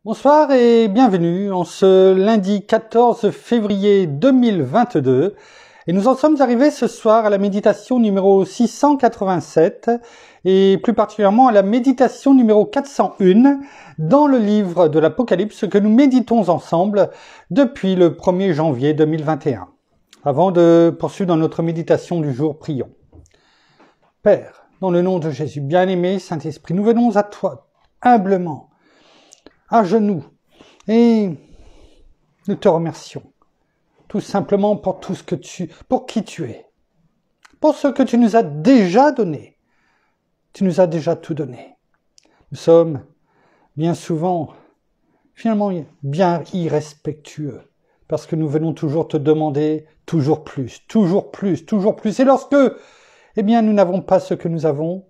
Bonsoir et bienvenue en ce lundi 14 février 2022 et nous en sommes arrivés ce soir à la méditation numéro 687 et plus particulièrement à la méditation numéro 401 dans le livre de l'Apocalypse que nous méditons ensemble depuis le 1er janvier 2021. Avant de poursuivre dans notre méditation du jour, prions. Père, dans le nom de Jésus, bien-aimé Saint-Esprit, nous venons à toi humblement, à genoux, et nous te remercions tout simplement pour tout ce pour qui tu es, pour ce que tu nous as déjà donné. Tu nous as déjà tout donné. Nous sommes bien souvent, finalement, bien irrespectueux, parce que nous venons toujours te demander toujours plus, toujours plus, toujours plus. Et lorsque, nous n'avons pas ce que nous avons,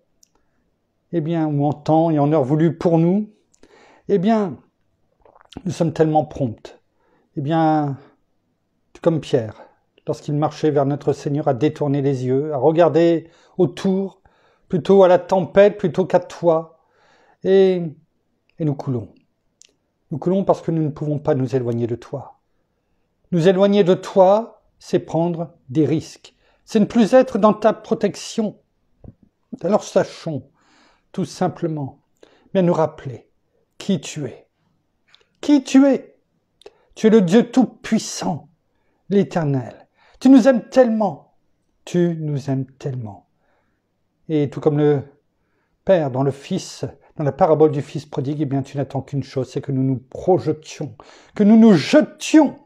ou en temps et en heure voulu pour nous, nous sommes tellement prompts. Comme Pierre, lorsqu'il marchait vers notre Seigneur, à détourner les yeux, à regarder autour, plutôt à la tempête, plutôt qu'à toi. Et nous coulons. Nous coulons parce que nous ne pouvons pas nous éloigner de toi. Nous éloigner de toi, c'est prendre des risques. C'est ne plus être dans ta protection. Alors sachons, tout simplement, bien nous rappeler qui tu es. Qui tu es. Tu es le Dieu tout-puissant, l'Éternel. Tu nous aimes tellement. Tu nous aimes tellement. Et tout comme le Père dans la parabole du Fils prodigue, tu n'attends qu'une chose, c'est que nous nous projetions, que nous nous jetions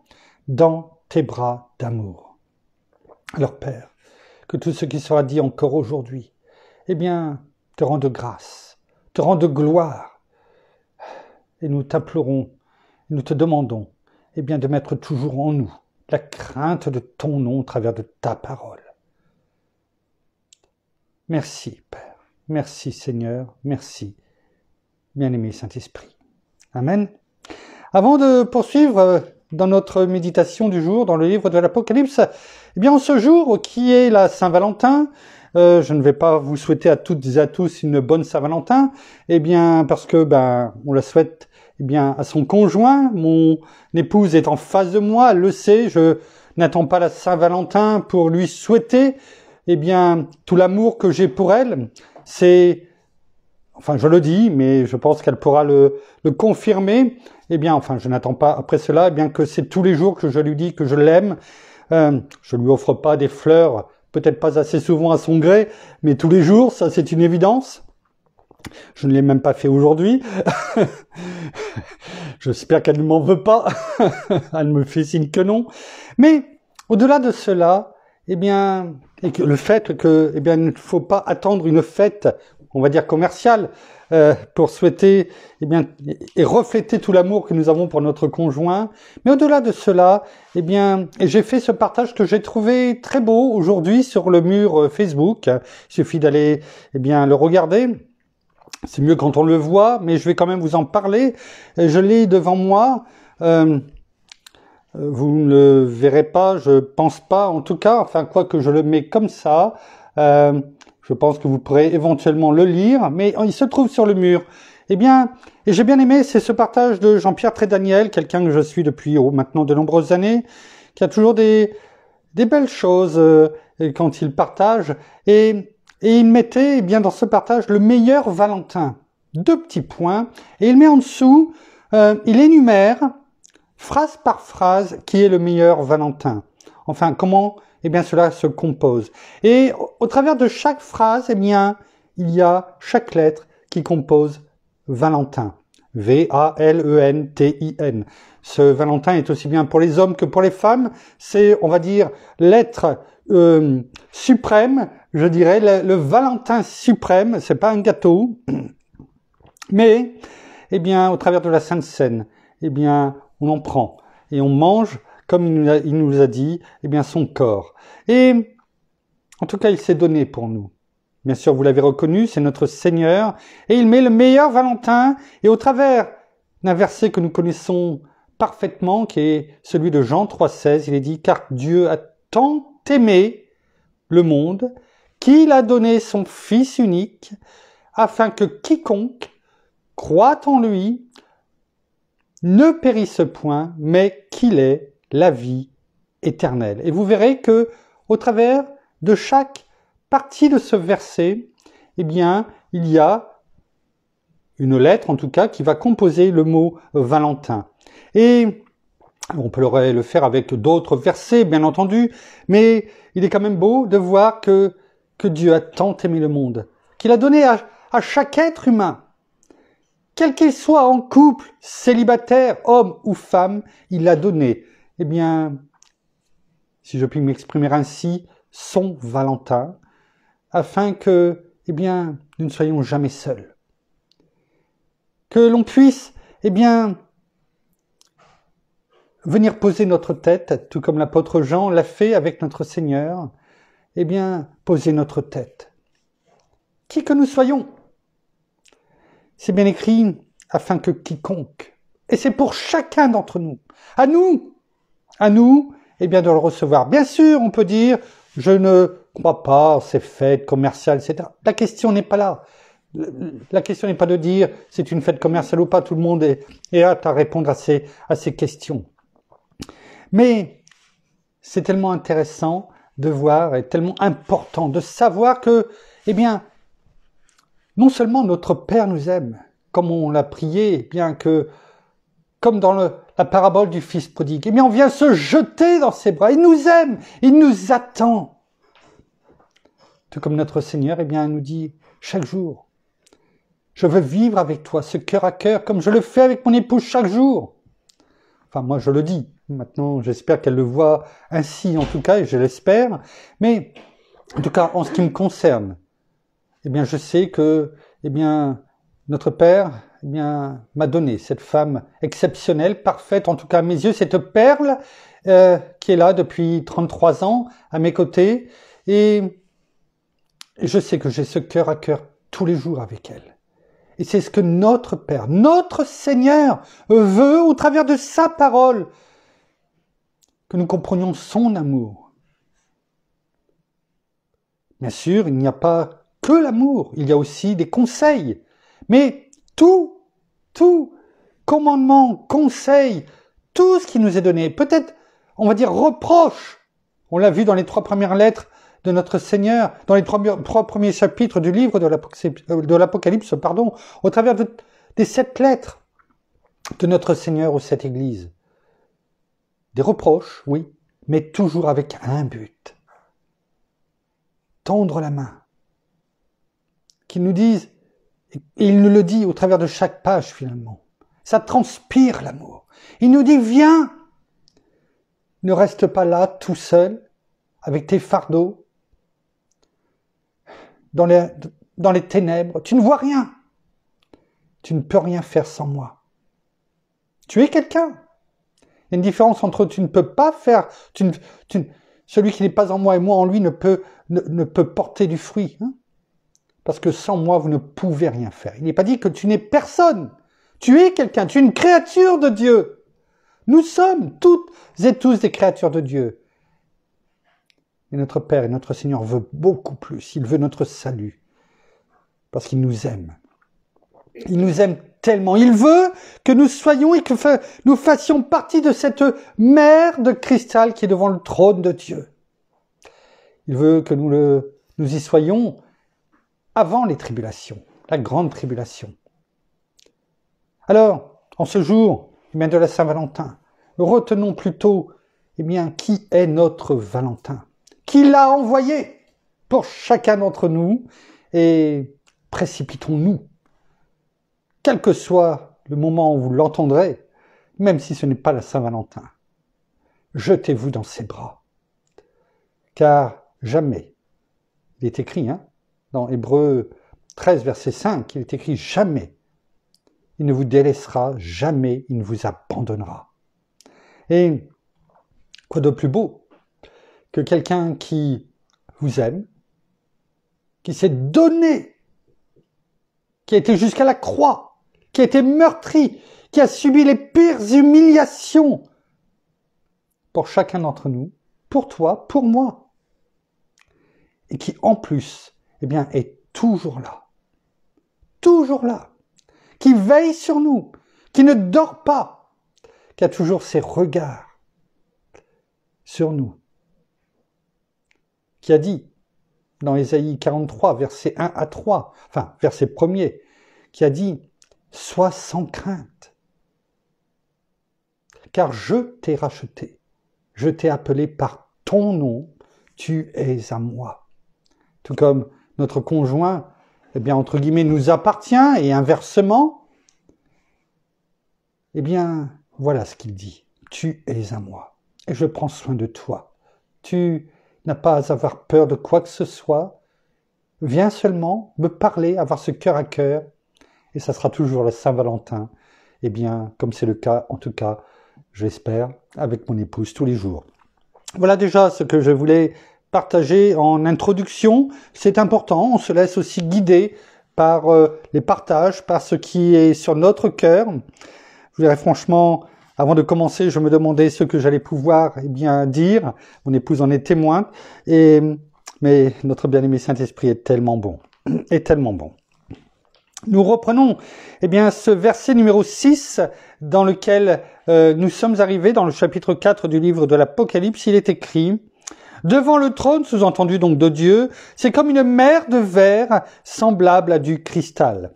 dans tes bras d'amour. Alors Père, que tout ce qui sera dit encore aujourd'hui, te rende grâce, te rende gloire. Et nous t'implorons, nous te demandons, de mettre toujours en nous la crainte de ton nom au travers de ta parole. Merci, Père. Merci, Seigneur. Merci, bien-aimé Saint-Esprit. Amen. Avant de poursuivre dans notre méditation du jour, dans le livre de l'Apocalypse, en ce jour qui est la Saint-Valentin, je ne vais pas vous souhaiter à toutes et à tous une bonne Saint-Valentin, parce que on la souhaite à son conjoint. Mon épouse est en face de moi, elle le sait, je n'attends pas la Saint-Valentin pour lui souhaiter tout l'amour que j'ai pour elle. Je le dis, mais je pense qu'elle pourra le confirmer. Je n'attends pas après cela, que c'est tous les jours que je lui dis que je l'aime. Je lui offre pas des fleurs, peut-être pas assez souvent à son gré, mais tous les jours, ça c'est une évidence. Je ne l'ai même pas fait aujourd'hui. J'espère qu'elle ne m'en veut pas. Elle me fait signe que non. Mais au-delà de cela, et que le fait que, il ne faut pas attendre une fête, on va dire commerciale, pour souhaiter, et refléter tout l'amour que nous avons pour notre conjoint. Mais au-delà de cela, et j'ai fait ce partage que j'ai trouvé très beau aujourd'hui sur le mur Facebook. Il suffit d'aller, le regarder. C'est mieux quand on le voit, mais je vais quand même vous en parler. Je l'ai devant moi. Vous ne le verrez pas, je pense pas, en tout cas, quoique je le mets comme ça. Je pense que vous pourrez éventuellement le lire, mais il se trouve sur le mur. Et j'ai bien aimé, c'est ce partage de Jean-Pierre Trédaniel, quelqu'un que je suis depuis maintenant de nombreuses années, qui a toujours des belles choses quand il partage. Et il mettait dans ce partage le meilleur Valentin. 2 petits points. Et il met en dessous, il énumère, phrase par phrase, qui est le meilleur Valentin. Comment cela se compose. Et au travers de chaque phrase, il y a chaque lettre qui compose Valentin. V-A-L-E-N-T-I-N. Ce Valentin est aussi bien pour les hommes que pour les femmes. C'est, on va dire, l'être suprême, je dirais, le Valentin suprême. C'est pas un gâteau, mais, au travers de la Sainte Seine, on en prend et on mange, comme il nous a dit, son corps. Et, en tout cas, il s'est donné pour nous. Bien sûr, vous l'avez reconnu, c'est notre Seigneur. Et il met le meilleur Valentin. Et au travers d'un verset que nous connaissons parfaitement, qui est celui de Jean 3,16, il est dit « Car Dieu a tant aimé le monde qu'il a donné son Fils unique, afin que quiconque croit en lui ne périsse point, mais qu'il ait la vie éternelle. Et vous verrez que, au travers de chaque partie de ce verset, eh bien, il y a une lettre, en tout cas, qui va composer le mot Valentin. Et on peut le faire avec d'autres versets, bien entendu, mais il est quand même beau de voir que Dieu a tant aimé le monde, qu'il a donné à chaque être humain, quel qu'il soit en couple, célibataire, homme ou femme, il a donné, eh bien, si je puis m'exprimer ainsi, son Valentin, afin que, eh bien, nous ne soyons jamais seuls. Que l'on puisse, eh bien, venir poser notre tête, tout comme l'apôtre Jean l'a fait avec notre Seigneur, eh bien, poser notre tête. Qui que nous soyons, c'est bien écrit, afin que quiconque, et c'est pour chacun d'entre nous, à nous, eh bien, de le recevoir. Bien sûr, on peut dire, je ne crois pas à ces fêtes commerciales, etc. La question n'est pas là. La question n'est pas de dire, c'est une fête commerciale ou pas, tout le monde est apte à répondre à ces questions. Mais c'est tellement intéressant de voir et tellement important de savoir que, eh bien, non seulement notre Père nous aime, comme on l'a prié, eh bien que, comme dans la parabole du Fils prodigue, eh bien on vient se jeter dans ses bras, il nous aime, il nous attend. Tout comme notre Seigneur, eh bien, il nous dit chaque jour, je veux vivre avec toi ce cœur à cœur, comme je le fais avec mon épouse chaque jour. Enfin, moi, je le dis. Maintenant, j'espère qu'elle le voit ainsi, en tout cas, et je l'espère. Mais, en tout cas, en ce qui me concerne, eh bien, je sais que, eh bien, notre Père, eh bien, m'a donné cette femme exceptionnelle, parfaite, en tout cas à mes yeux, cette perle qui est là depuis 33 ans à mes côtés. Et je sais que j'ai ce cœur à cœur tous les jours avec elle. Et c'est ce que notre Père, notre Seigneur veut au travers de sa parole, que nous comprenions son amour. Bien sûr, il n'y a pas que l'amour, il y a aussi des conseils. Mais tout commandement, conseil, tout ce qui nous est donné, peut-être, on va dire, reproche. On l'a vu dans les 3 premières lettres de notre Seigneur, dans les 3 premiers chapitres du livre de l'Apocalypse, au travers des 7 lettres de notre Seigneur aux 7 églises. Des reproches, oui, mais toujours avec un but. Tendre la main. Qu'il nous dise, et il nous le dit au travers de chaque page finalement, ça transpire l'amour. Il nous dit, viens, ne reste pas là tout seul, avec tes fardeaux, dans les ténèbres, tu ne vois rien. Tu ne peux rien faire sans moi. Tu es quelqu'un. Il y a une différence entre tu ne peux pas faire, celui qui n'est pas en moi et moi en lui ne peut porter du fruit. Hein, parce que sans moi, vous ne pouvez rien faire. Il n'est pas dit que tu n'es personne. Tu es quelqu'un, tu es une créature de Dieu. Nous sommes toutes et tous des créatures de Dieu. Et notre Père et notre Seigneur veut beaucoup plus. Il veut notre salut. Parce qu'il nous aime. Il nous aime tellement. Il veut que nous soyons et que nous fassions partie de cette mer de cristal qui est devant le trône de Dieu. Il veut que nous y soyons avant les tribulations, la grande tribulation. Alors, en ce jour, eh bien, de la Saint-Valentin, retenons plutôt, eh bien, qui est notre Valentin? Qui l'a envoyé pour chacun d'entre nous? Et précipitons-nous, quel que soit le moment où vous l'entendrez, même si ce n'est pas la Saint-Valentin. Jetez-vous dans ses bras. Car jamais, il est écrit, dans Hébreux 13, verset 5, il est écrit « Jamais, il ne vous délaissera, jamais il ne vous abandonnera. » Et quoi de plus beau que quelqu'un qui vous aime, qui s'est donné, qui a été jusqu'à la croix, qui a été meurtri, qui a subi les pires humiliations pour chacun d'entre nous, pour toi, pour moi, et qui en plus, eh bien, est toujours là, qui veille sur nous, qui ne dort pas, qui a toujours ses regards sur nous, qui a dit, dans Ésaïe 43, versets 1 à 3, enfin, verset 1er, qui a dit « Sois sans crainte, car je t'ai racheté, je t'ai appelé par ton nom, tu es à moi. » Tout comme notre conjoint, eh bien, entre guillemets, nous appartient, et inversement, eh bien, voilà ce qu'il dit. Tu es à moi, et je prends soin de toi. Tu n'as pas à avoir peur de quoi que ce soit. Viens seulement me parler, avoir ce cœur à cœur, et ça sera toujours la Saint-Valentin. Eh bien, comme c'est le cas, en tout cas, j'espère, avec mon épouse tous les jours. Voilà déjà ce que je voulais partager en introduction. C'est important, on se laisse aussi guider par les partages, par ce qui est sur notre cœur. Je dirais franchement, avant de commencer, je me demandais ce que j'allais pouvoir bien dire. Mon épouse en est témoin. Mais notre bien-aimé Saint-Esprit est tellement bon. Est tellement bon. Nous reprenons bien ce verset numéro 6 dans lequel nous sommes arrivés dans le chapitre 4 du livre de l'Apocalypse. Il est écrit « Devant le trône, sous-entendu donc de Dieu, c'est comme une mer de verre semblable à du cristal.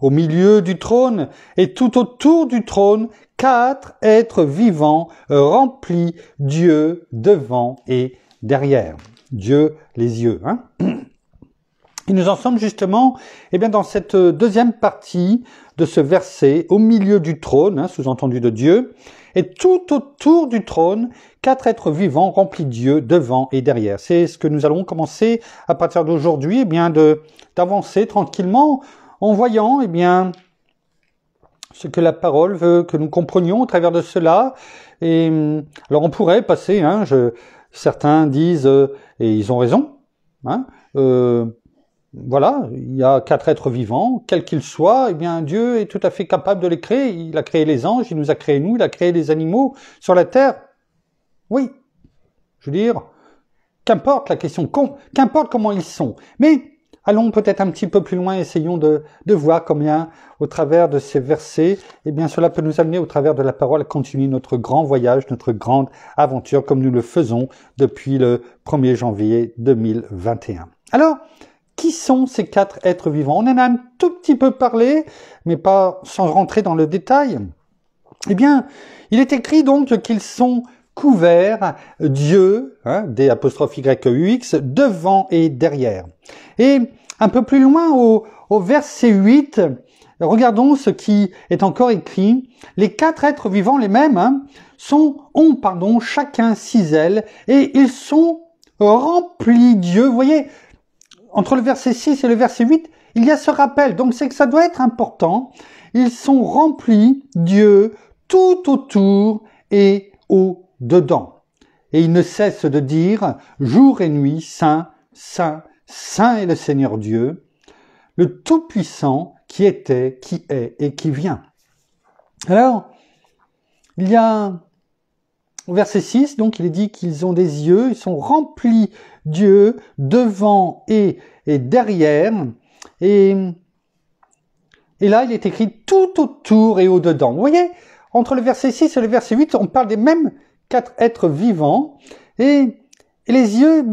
Au milieu du trône et tout autour du trône, 4 êtres vivants remplis Dieu devant et derrière. » Dieu, les yeux. Et nous en sommes justement dans cette deuxième partie de ce verset, au milieu du trône, sous-entendu de Dieu, et tout autour du trône, 4 êtres vivants remplis Dieu devant et derrière. C'est ce que nous allons commencer à partir d'aujourd'hui, d'avancer tranquillement en voyant ce que la parole veut que nous comprenions au travers de cela. Et alors on pourrait passer, certains disent, et ils ont raison, voilà, il y a 4 êtres vivants, quels qu'ils soient, Dieu est tout à fait capable de les créer. Il a créé les anges, il nous a créé nous, il a créé les animaux sur la terre. Oui, je veux dire, qu'importe la question, qu'importe comment ils sont. Mais allons peut-être un petit peu plus loin, essayons de voir combien, au travers de ces versets, cela peut nous amener au travers de la parole à continuer notre grand voyage, notre grande aventure, comme nous le faisons depuis le 1er janvier 2021. Alors, qui sont ces 4 êtres vivants? On en a un tout petit peu parlé, mais pas sans rentrer dans le détail. Il est écrit donc qu'ils sont couverts, Dieu, D'_YEUX, devant et derrière. Et un peu plus loin, au verset 8, regardons ce qui est encore écrit. Les 4 êtres vivants, les mêmes, ont chacun 6 ailes, et ils sont remplis Dieu. Vous voyez, entre le verset 6 et le verset 8, il y a ce rappel. Donc c'est que ça doit être important. Ils sont remplis Dieu tout autour et au-dedans. Et ils ne cessent de dire jour et nuit, Saint, Saint, Saint est le Seigneur Dieu, le Tout-Puissant qui était, qui est et qui vient. Alors, il y a au verset 6, donc il est dit qu'ils ont des yeux, ils sont remplis Dieu devant et derrière. Et là, il est écrit tout autour et au-dedans. Vous voyez, entre le verset 6 et le verset 8, on parle des mêmes 4 êtres vivants. Et les yeux,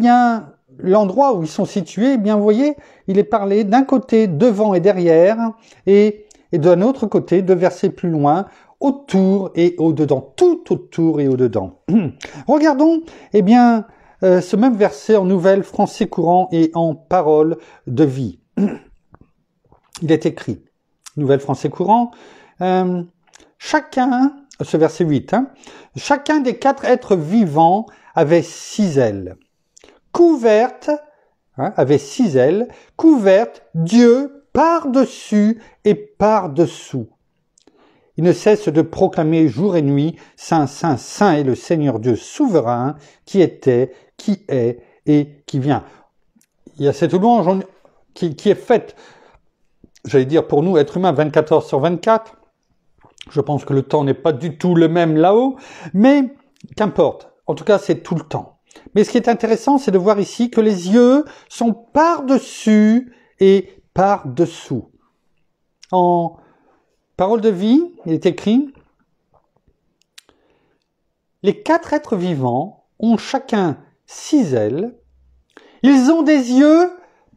l'endroit où ils sont situés, vous voyez, il est parlé d'un côté devant et derrière, et d'un autre côté, 2 versets plus loin, autour et au-dedans, tout autour et au-dedans. Regardons, ce même verset en Nouvelle Français courant et en Parole de vie. Il est écrit, Nouvelle Français courant, chacun, ce verset 8, chacun des 4 êtres vivants avait 6 ailes, couvertes, avait 6 ailes, couvertes, Dieu par-dessus et par-dessous. Il ne cesse de proclamer jour et nuit, Saint, Saint, Saint est le Seigneur Dieu souverain, qui était, qui est et qui vient. Il y a cette louange qui est faite, j'allais dire pour nous, êtres humains, 24 heures sur 24. Je pense que le temps n'est pas du tout le même là-haut, mais qu'importe. En tout cas, c'est tout le temps. Mais ce qui est intéressant, c'est de voir ici que les yeux sont par-dessus et par-dessous. En Parole de vie, il est écrit les 4 êtres vivants ont chacun 6 ailes. Ils ont des yeux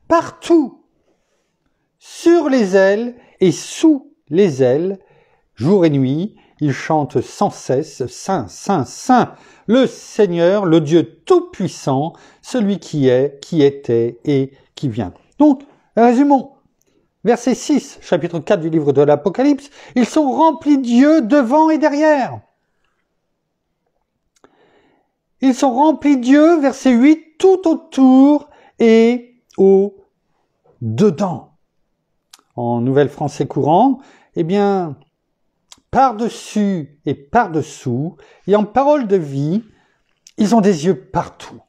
partout, sur les ailes et sous les ailes. Jour et nuit, ils chantent sans cesse, Saint, Saint, Saint, le Seigneur, le Dieu Tout-Puissant, celui qui est, qui était et qui vient. Donc, résumons. Verset 6, chapitre 4 du livre de l'Apocalypse, ils sont remplis d'yeux devant et derrière. Ils sont remplis d'yeux, verset 8, tout autour et au dedans. En Nouvelle Français courant, eh bien, par-dessus et par-dessous, et en parole de vie, ils ont des yeux partout.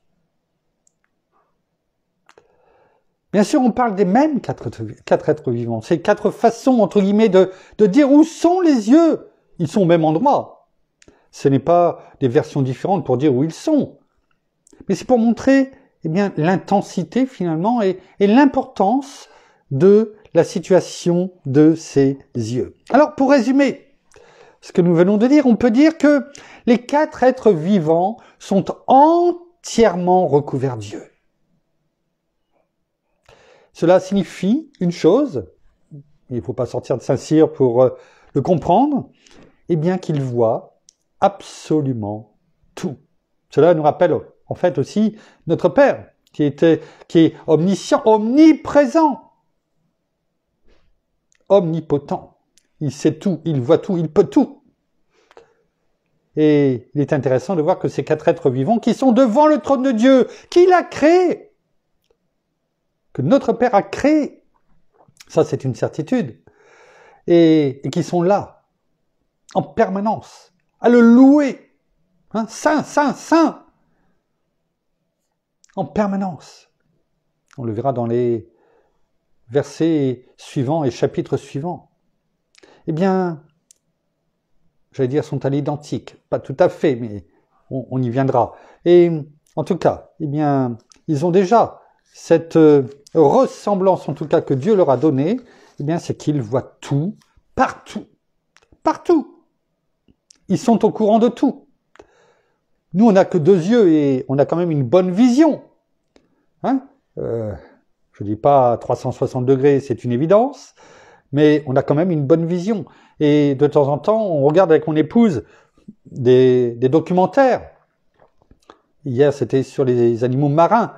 Bien sûr, on parle des mêmes 4 êtres vivants. C'est 4 façons, entre guillemets, de dire où sont les yeux. Ils sont au même endroit. Ce n'est pas des versions différentes pour dire où ils sont. Mais c'est pour montrer eh bien, l'intensité, finalement, et l'importance de la situation de ces yeux. Alors, pour résumer ce que nous venons de dire, on peut dire que les 4 êtres vivants sont entièrement recouverts d'yeux. Cela signifie une chose, il ne faut pas sortir de Saint-Cyr pour le comprendre, eh bien qu'ils voient absolument tout. Cela nous rappelle en fait aussi notre Père, qui est omniscient, omniprésent, omnipotent. Il sait tout, il voit tout, il peut tout. Et il est intéressant de voir que ces 4 êtres vivants qui sont devant le trône de Dieu, qui l'a créé, que notre Père a créé, ça c'est une certitude, et qui sont là, en permanence, à le louer, hein, Saint, Saint, Saint, en permanence. On le verra dans les versets suivants et chapitres suivants. Eh bien, j'allais dire sont à l'identique, pas tout à fait, mais on y viendra. Et en tout cas, eh bien, ils ont déjà cette ressemblance, en tout cas, que Dieu leur a donnée, eh bien, c'est qu'ils voient tout, partout, partout. Ils sont au courant de tout. Nous, on n'a que 2 yeux et on a quand même une bonne vision. Hein, je dis pas 360 degrés, c'est une évidence, mais on a quand même une bonne vision. Et de temps en temps, on regarde avec mon épouse des documentaires. Hier, c'était sur les animaux marins.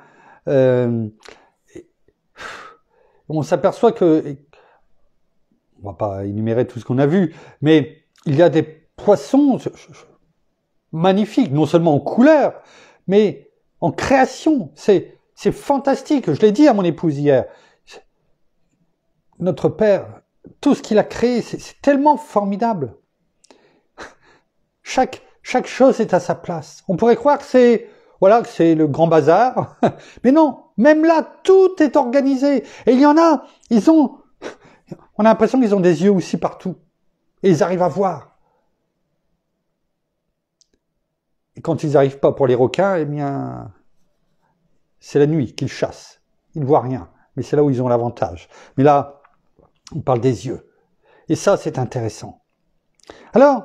On s'aperçoit que, on va pas énumérer tout ce qu'on a vu, mais il y a des poissons magnifiques, non seulement en couleur, mais en création. C'est fantastique. Je l'ai dit à mon épouse hier. Notre Père, tout ce qu'il a créé, c'est tellement formidable. Chaque chose est à sa place. On pourrait croire que c'est le grand bazar. Mais non, même là, tout est organisé. Et il y en a, on a l'impression qu'ils ont des yeux aussi partout. Et ils arrivent à voir. Et quand ils n'arrivent pas pour les requins, eh bien, c'est la nuit qu'ils chassent. Ils ne voient rien. Mais c'est là où ils ont l'avantage. Mais là, on parle des yeux. Et ça, c'est intéressant. Alors,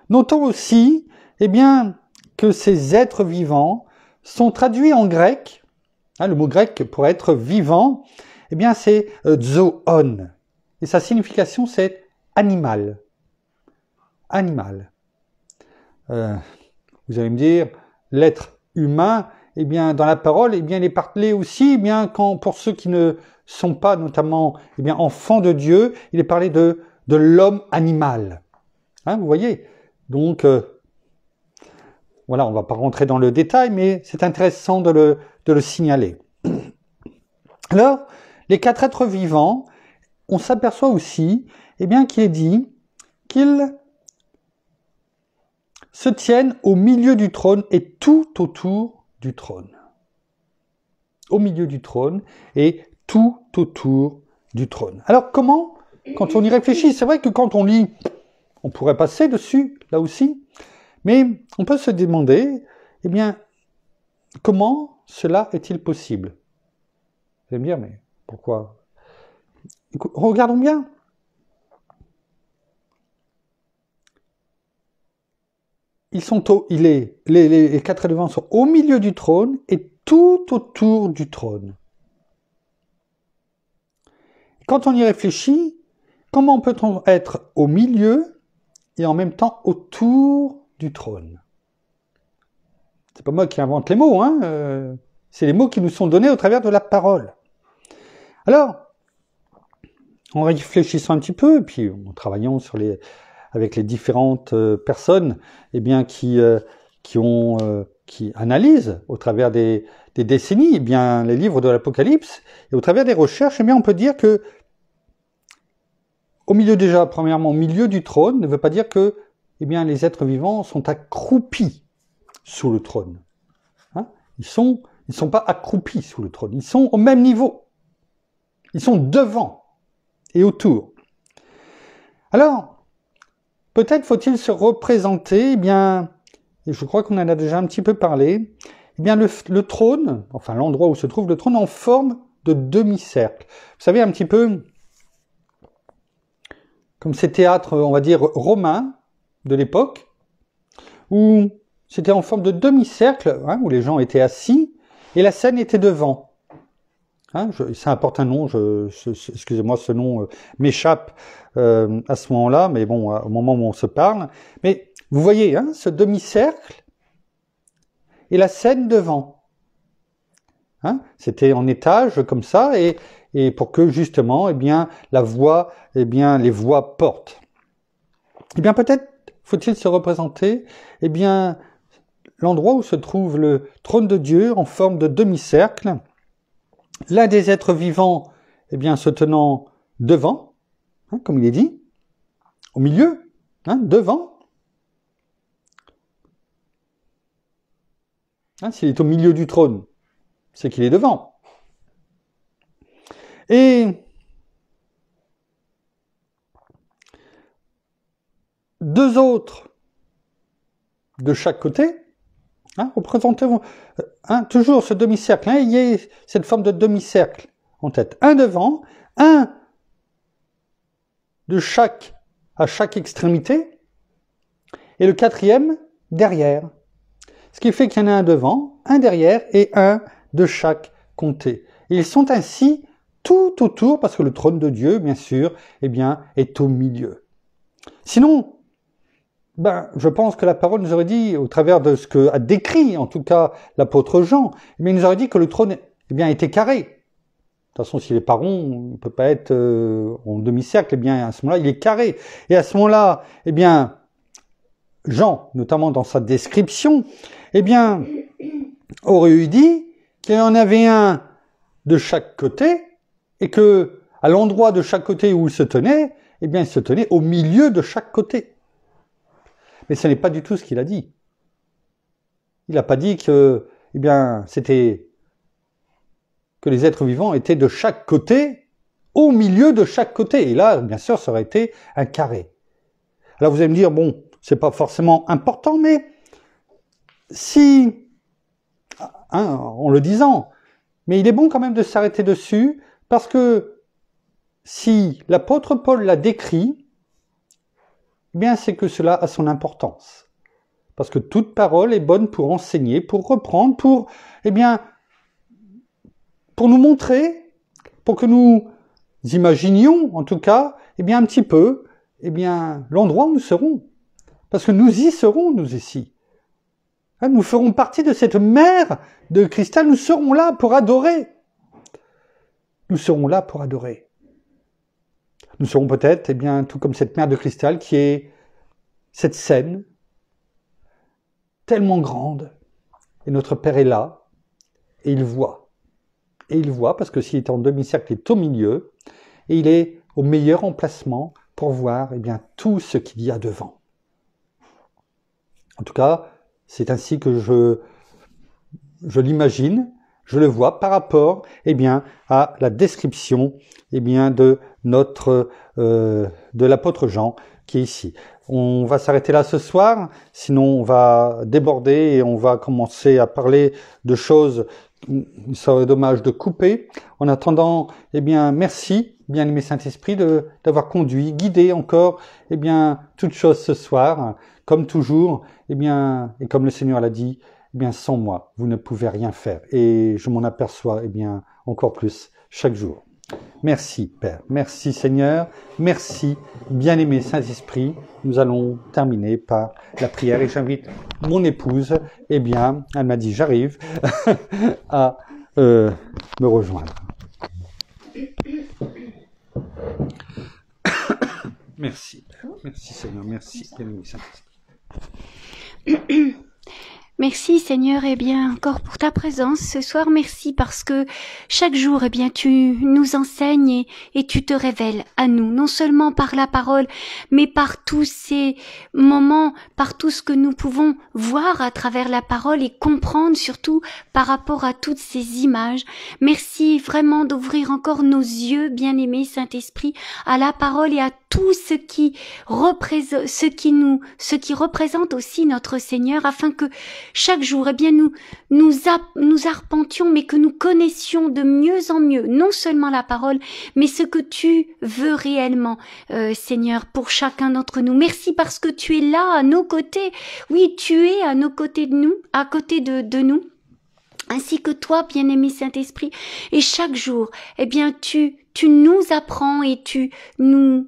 notons aussi, eh bien, que ces êtres vivants sont traduits en grec. Hein, le mot grec pour être vivant, eh bien, c'est zoon. Et sa signification, c'est animal. Animal. Vous allez me dire, l'être humain, eh bien, dans la parole, eh bien, il est parlé aussi, eh bien, pour ceux qui ne sont pas notamment, eh bien, enfants de Dieu, il est parlé de l'homme animal. Hein, vous voyez? Donc, voilà, on ne va pas rentrer dans le détail, mais c'est intéressant de le signaler. Alors, les 4 êtres vivants, on s'aperçoit aussi, eh bien, qu'il est dit qu'ils se tiennent au milieu du trône et tout autour du trône. Au milieu du trône et tout autour du trône. Alors, comment, quand on y réfléchit, c'est vrai que quand on lit, on pourrait passer dessus, là aussi, mais on peut se demander, eh bien, comment cela est-il possible? Vous allez me dire, mais pourquoi? Regardons bien. les quatre devants sont au milieu du trône et tout autour du trône. Quand on y réfléchit, comment peut-on être au milieu et en même temps autour du trône? C'est pas moi qui invente les mots, hein, c'est les mots qui nous sont donnés au travers de la parole. Alors, en réfléchissant un petit peu, et puis en travaillant avec les différentes personnes, eh bien qui analysent au travers des décennies, eh bien les livres de l'Apocalypse, et au travers des recherches, eh bien on peut dire que premièrement, au milieu du trône, ne veut pas dire que, eh bien, les êtres vivants sont accroupis sous le trône. Hein, ils sont pas accroupis sous le trône, ils sont au même niveau. Ils sont devant et autour. Alors, peut-être faut-il se représenter, eh bien, et je crois qu'on en a déjà un petit peu parlé, eh bien, le trône, enfin l'endroit où se trouve le trône, en forme de demi-cercle. Vous savez, un petit peu comme ces théâtres, on va dire, romains de l'époque, où c'était en forme de demi-cercle, hein, où les gens étaient assis, et la scène était devant. Hein, ça apporte un nom, excusez-moi, ce nom m'échappe à ce moment-là, mais bon, au moment où on se parle. Mais vous voyez, hein, ce demi-cercle et la scène devant. Hein, c'était en étage comme ça, et pour que justement, eh bien, la voix, eh bien, les voix portent. Eh bien, peut-être faut-il se représenter, eh bien, l'endroit où se trouve le trône de Dieu en forme de demi-cercle, l'un des êtres vivants, eh bien, se tenant devant, hein, comme il est dit, au milieu, hein, devant. Hein, s'il est au milieu du trône, c'est qu'il est devant. Et deux autres de chaque côté, hein, représentez-vous, hein, toujours ce demi-cercle, hein, il y a cette forme de demi-cercle en tête. Un devant, un à chaque extrémité, et le quatrième derrière. Ce qui fait qu'il y en a un devant, un derrière et un de chaque côté. Et ils sont ainsi tout autour, parce que le trône de Dieu, bien sûr, eh bien, est au milieu. Sinon, je pense que la parole nous aurait dit, au travers de ce que a décrit, en tout cas, l'apôtre Jean, eh bien, il nous aurait dit que le trône, eh bien, était carré. De toute façon, s'il est pas rond, il ne peut pas être en demi-cercle, eh bien, à ce moment-là, il est carré. Et à ce moment-là, eh bien, Jean, notamment dans sa description, eh bien, aurait eu dit qu'il y en avait un de chaque côté, et que, à l'endroit de chaque côté où il se tenait, eh bien, il se tenait au milieu de chaque côté. Mais ce n'est pas du tout ce qu'il a dit. Il n'a pas dit que, eh bien, c'était que les êtres vivants étaient de chaque côté, au milieu de chaque côté. Et là, bien sûr, ça aurait été un carré. Alors vous allez me dire, bon, c'est pas forcément important, mais si, hein, en le disant, mais il est bon quand même de s'arrêter dessus, parce que si l'apôtre Paul l'a décrit, eh bien c'est que cela a son importance. Parce que toute parole est bonne pour enseigner, pour reprendre, pour, eh bien, pour nous montrer, pour que nous imaginions, en tout cas, eh bien, un petit peu, eh bien, l'endroit où nous serons. Parce que nous y serons, nous ici. Hein, nous ferons partie de cette mer de cristal, nous serons là pour adorer. Nous serons là pour adorer. Nous serons peut-être, eh bien, tout comme cette mer de cristal qui est cette scène tellement grande. Et notre Père est là, et il voit. Et il voit, parce que s'il est en demi-cercle, il est au milieu, et il est au meilleur emplacement pour voir, eh bien, tout ce qu'il y a devant. En tout cas, c'est ainsi que je l'imagine, je le vois par rapport, eh bien, à la description, eh bien, de l'apôtre Jean qui est ici. On va s'arrêter là ce soir, sinon on va déborder et on va commencer à parler de choses il serait dommage de couper. En attendant, eh bien, merci, bien-aimé Saint-Esprit, d'avoir conduit, guidé encore, eh bien, toutes choses ce soir, comme toujours, eh bien, et comme le Seigneur l'a dit, eh bien, sans moi, vous ne pouvez rien faire. Et je m'en aperçois, eh bien, encore plus chaque jour. Merci, Père. Merci, Seigneur. Merci, bien-aimé Saint-Esprit. Nous allons terminer par la prière et j'invite mon épouse, eh bien, elle m'a dit j'arrive, à me rejoindre. Merci, Père. Merci, Seigneur. Merci, bien-aimé Saint-Esprit. Merci Seigneur, eh bien, encore pour ta présence ce soir. Merci parce que chaque jour, eh bien, tu nous enseignes et tu te révèles à nous, non seulement par la parole, mais par tous ces moments, par tout ce que nous pouvons voir à travers la parole et comprendre surtout par rapport à toutes ces images. Merci vraiment d'ouvrir encore nos yeux, bien-aimé Saint-Esprit, à la parole et à tout ce qui représente aussi notre Seigneur, afin que chaque jour, eh bien, nous arpentions, mais que nous connaissions de mieux en mieux, non seulement la parole, mais ce que tu veux réellement, Seigneur, pour chacun d'entre nous. Merci parce que tu es là, à nos côtés. Oui, tu es à nos côtés de nous, à côté de nous. Ainsi que toi, bien-aimé Saint-Esprit. Et chaque jour, eh bien, tu nous apprends et tu nous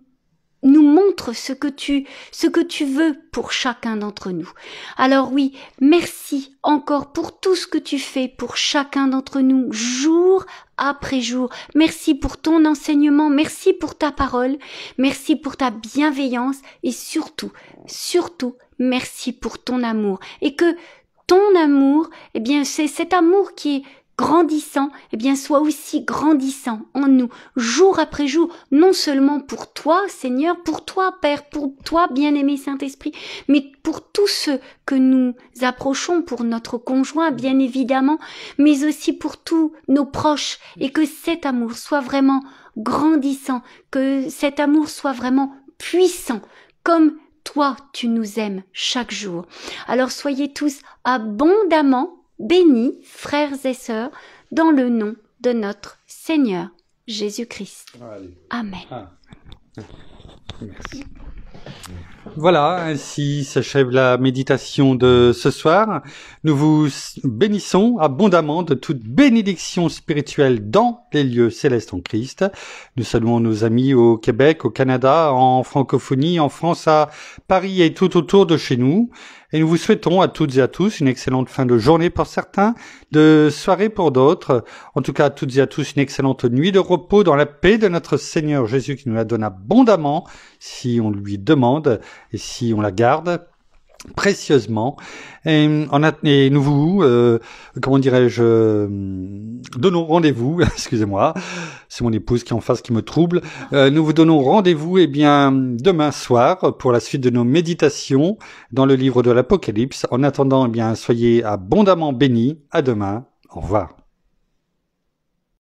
montre ce que tu veux pour chacun d'entre nous. Alors oui, merci encore pour tout ce que tu fais pour chacun d'entre nous, jour après jour. Merci pour ton enseignement, merci pour ta parole, merci pour ta bienveillance et surtout, merci pour ton amour. Et que ton amour, eh bien, c'est cet amour qui est grandissant, eh bien, soit aussi grandissant en nous, jour après jour, non seulement pour toi, Seigneur, pour toi, Père, pour toi, bien-aimé Saint-Esprit, mais pour tous ceux que nous approchons, pour notre conjoint, bien évidemment, mais aussi pour tous nos proches, et que cet amour soit vraiment grandissant, que cet amour soit vraiment puissant, comme toi, tu nous aimes chaque jour. Alors, soyez tous abondamment bénis, frères et sœurs, dans le nom de notre Seigneur Jésus-Christ. Amen. Merci. Voilà, ainsi s'achève la méditation de ce soir. Nous vous bénissons abondamment de toute bénédiction spirituelle dans les lieux célestes en Christ. Nous saluons nos amis au Québec, au Canada, en francophonie, en France, à Paris et tout autour de chez nous. Et nous vous souhaitons à toutes et à tous une excellente fin de journée pour certains, de soirée pour d'autres. En tout cas, à toutes et à tous une excellente nuit de repos dans la paix de notre Seigneur Jésus qui nous la donne abondamment si on lui demande et si on la garde précieusement. Et nous vous, comment dirais-je, donnons rendez-vous, excusez-moi, c'est mon épouse qui est en face qui me trouble, nous vous donnons rendez-vous, eh bien, demain soir pour la suite de nos méditations dans le livre de l'Apocalypse. En attendant, eh bien, soyez abondamment bénis. À demain. Au revoir.